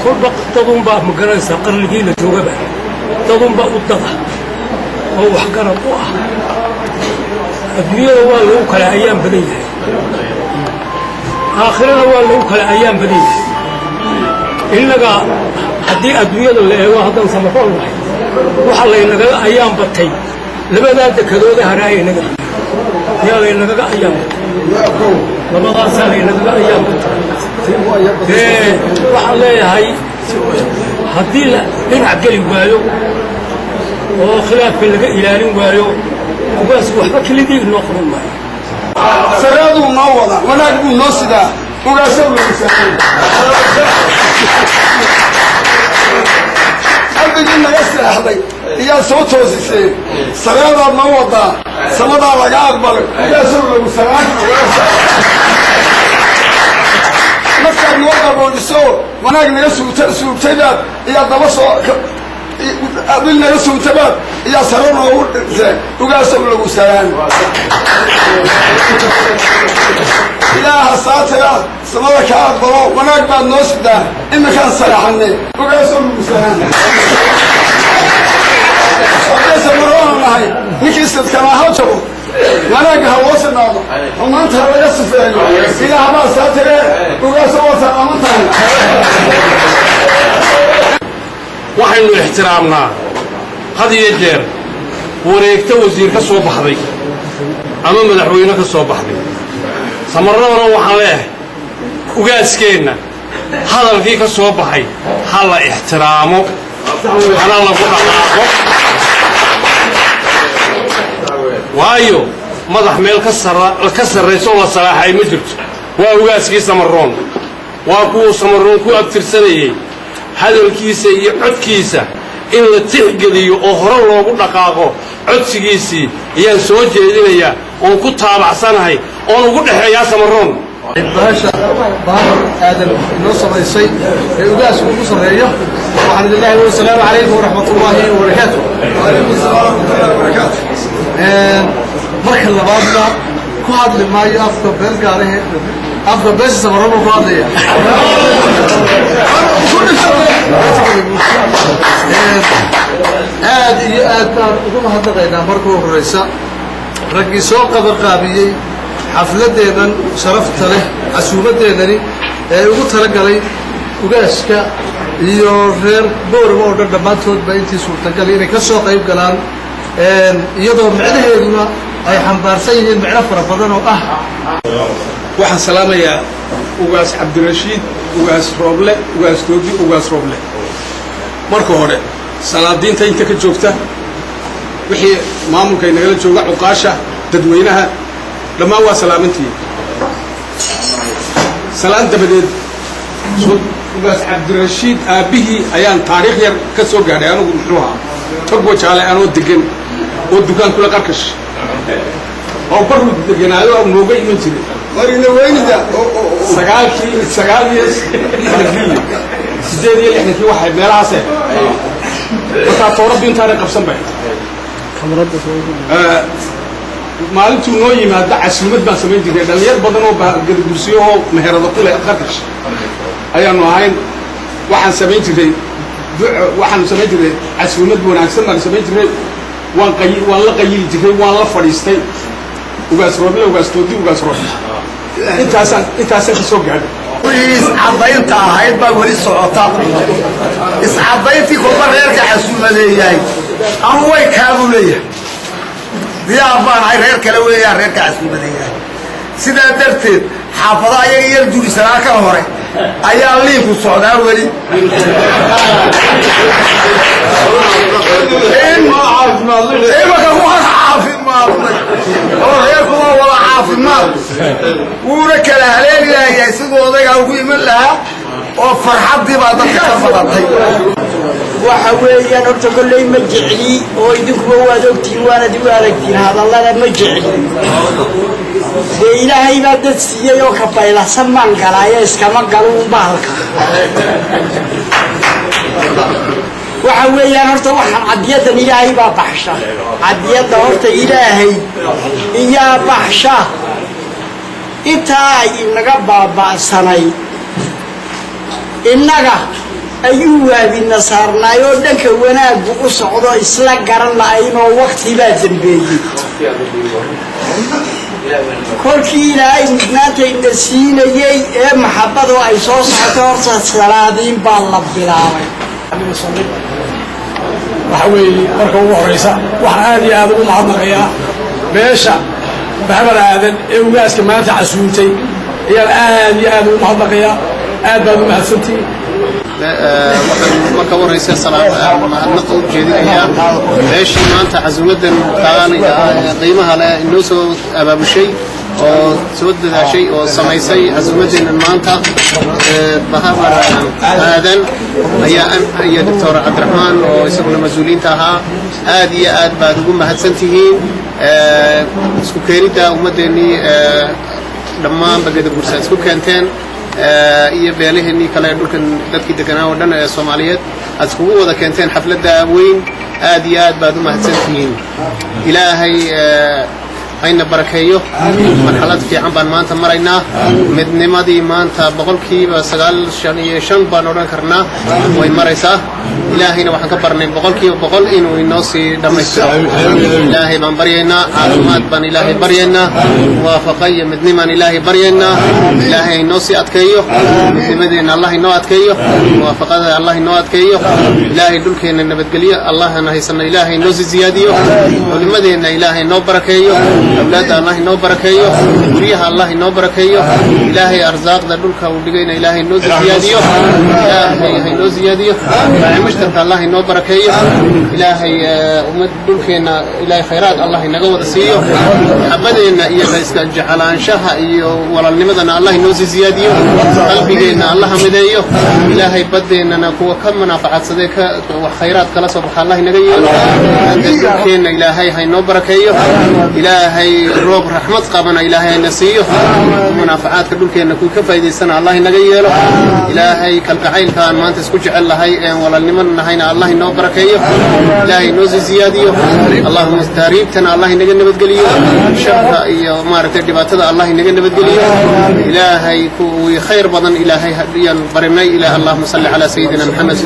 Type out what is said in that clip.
كل بق تضم بقى مقرن سقر الجيل جوجبه تضم بقى الضغط هو حقنا قوة الدنيا هو اللي كل أيام بديه آخرنا هو اللي كل أيام بديه إنك هدي الدنيا اللي هو هذا سمفون وحلا إنك أيام بتي لبدا كذوذ هراي إنك يا إنك أيام لبدا سال إنك أيام وحلا هاي هدي لا عقلي بايو وخلاف اللي إلى وايو وبس وحبك اللي ديك نقول ما سرادو ما وضع ولا تقول نص ده وقاسم المسلمين أبدي ما يسرح لي يا صوت وزيسين سرادو ما وضع سمدا لقى أكبر وقاسم المسلمين مثلا نوضع بوليسو ونقل يسوق تبعت يا دبص أبلنا يسوع تباب يا سرنا وقاسم له سلام إله ساتر سماك أكبر ونقبل الناس ده إن كان صلاحني وقاسم له سلام وقاسم له معي نكسر كما هجروا ونقها وصلنا وما أنت هذا يصفين إله ما ساتر وقاسم وسلام waxaynu ixtiraamnaa had iyo jeer wareegta wasiir ka soo baxday ama madaxweyne ka soo baxday samaradana waxaan leeyahay ugaaskeenna hadalkii ka soo baxay ha la ixtiraamo hana lagu dhaqaaqo waayo madax meel ka sarrayso la salaaxay ma jirto waa ugaaskii samaroon waa kuwuu samaroon ku abtirsanayay hadalkiisa iyo codkiisa in la tixgeliyo oo hore loogu dhaqaaqo codsigiisii ayaan soo jeedinayaa oo ku taabacsanahay oo ugu dhaxeeyaa samaroon baasha baahar aadan inoo samaysay ee ugaas ugu sareeyo waxaan ilaahay wa salaamu calaykum wa rahmatullaahi wa barakaatuh marka labaadna ku hadli maayo afka beel gaarahe afka beesha samaroon ku hadlaya aad iyo aad baan ugu mahadnaqaynaa markuu horeysa raggii soo qabanqaabiyey xafladeennan sharafta leh casuumadeennani ee ugu talagalay ugaaska iyo reer boorama oo dhan dhammaantoodba intii suurtagal inay ka soo qayb galaan iyadoo micnaheeduna ay xambaarsan yihiin micno fara badan oo ah waxaan salaamayaa ugaas cabdirashiid ugaas rooble ugaas doodi ugaas rooble marka hore salaadiinta inta ka joogta wixii maamulka inagala jooga cuqaasha dadweynaha dhammaan waa salaamantii salaan dabadeed ugaas cabdirashiid aabihii ayaan taariikh yar ka soo gaadhay anigu muxuu ahaa tog wajaale anoo degan oo dukaan kula qarkash oo barru deganaayo oo nooga iman jiray marina weynida sideed iyo lixdankii waxay meelahaase markaa tooradu intaanay qabsan bay maalintuu noo yimaada casuumad baan samayn jiray dhalinyar badan oo gadabursiyo oo meherada ku leh qarkash ayaanu ahayn waxaan samayn jiray casuumad wanaagsan baan samayn jiray waan la qayili jiray waan la fadhiistay ugaas rooble ugaas toodi ugaas rooble intaasaan ka soo gaadhay iscadaynta ahayd baa weli socota iscadayntii kolba reerka casuumadeeyahay ama way kaabuu leeyahay diyaar baan ahay reer kale weeyaan reerka casuumadeeyahay sidaa darteed xaafada ayaga yar durisanaa ka hore ayaa liinku socdaa weli imaka waa caafimaadnay oo reerkuwa wada caafimaad wuuna kala haleeli lahayahay siduu odaygaa ugu iman lahaa oo farxaddii baa dadka ka badatay waxa weeyaan horta kolley ma jecli oo idinkuba waad ogtihiin waanad igu aragtiin hadallada ma jecli dee ilaahay baa dad siiyey oo ka baylasan baan galaayo iskama galuun bahalka waxa weeyaan horta waxaan cadiyadan ilaahay baa baxsha cadiyada horta ilaahay iyaa baxsha intaa ay inaga baaba'sanay innaga ayuu waabina saarnaayoo dhanka wanaaggu u socdo isla garan la'aynoo waqti baa dambeeyey kolkii ilaahay mudnaantayna siinayey ee maxabbadu ay soo socoto horta salaadiin baa la bilaabay waxa weeye marka ugu horeysa waxaan aad iyo aad ugu mahadnaqayaa beesha maxamed aadan ee ugaaska maanta casuumtay ayaan aad iyo aad ugu mahadnaqayaa aad baad u mahadsantihiin waxaan marka waraysa mahadnaqa u jeedinayaa beeshii maanta casuumadan qaaliga qiimaha leh inoo soo abaabushay oo soo dadaashay oo samaysay casuumadeena maanta bahabar aadan ayaa doctor cabdiraxmaan oo isaguna mas-uuliyiinta ahaa aad iyo aad baad ugu mahadsantihiin isku keenidda ummadeennii dhammaan bagada bursa isku keenteen iyo beelaheenii kale dhulkan dadkii deganaa oo dhan ee Soomaaliyeed aad iskugu wada keenteen xafladda weyn aad iyo aad baad u mahadsantihiin ilaahay ayna barakeeyo marxalad fiican baan maanta maraynaa midnimadii maanta boqolkiiba 95 baan odhan karnaa way maraysaa ilaahayna waxaan ka barnay boqolkiiba boqol inuu inoo sii dhammaystiro ilaahay baan baryaynaa caafimaad baan ilaahay baryaynaa muwaafaqo iyo midnimaan ilaahay baryaynaa ilaahay inoo sii adkeeyo midnimadeena allah inoo adkeeyo muwaafaqada allah inoo adkeeyo ilaahay dhulkeena nabadgeliyo allahna haysana ilaahay inoo sii ziyaadiyo culimadeena ilaahay inoo barakeeyo أولاد الله إنه بركيه وريها الله إنه بركيه إلهي أرزاق ذا دولك ودقينا إلهي إنه زياديه إلهي إنه زياديه مشترك الله إنه بركيه إلهي أمد دولكنا إلهي خيرات الله إنه قوة سيه حبدنا إياه إسكنج على أنشاها ولا النمذنا الله إنه زياديه قلبنا الله مديه إلهي بدنا نكون كم منافعات صديق وخيرات كلا سبحان الله نجيه دولكنا إلهي إنه بركيه إلهي الروب رحمة قابنا إلهي نسيه منافعات كدولكنا كل كفاية سنة الله نجيه إلهي كالكعين كان ما أنت سكوت على هاي ولا النمن هاينا الله إنه بركيه إلهي نوزي زياديه اللهم استريبتنا الله نجنا بتقليه شرط ما رتدي بعتذا الله نجنا بتقليه إلهي كوي خير بدن إلهي برمني إلى اللهم صل على سيدنا محمد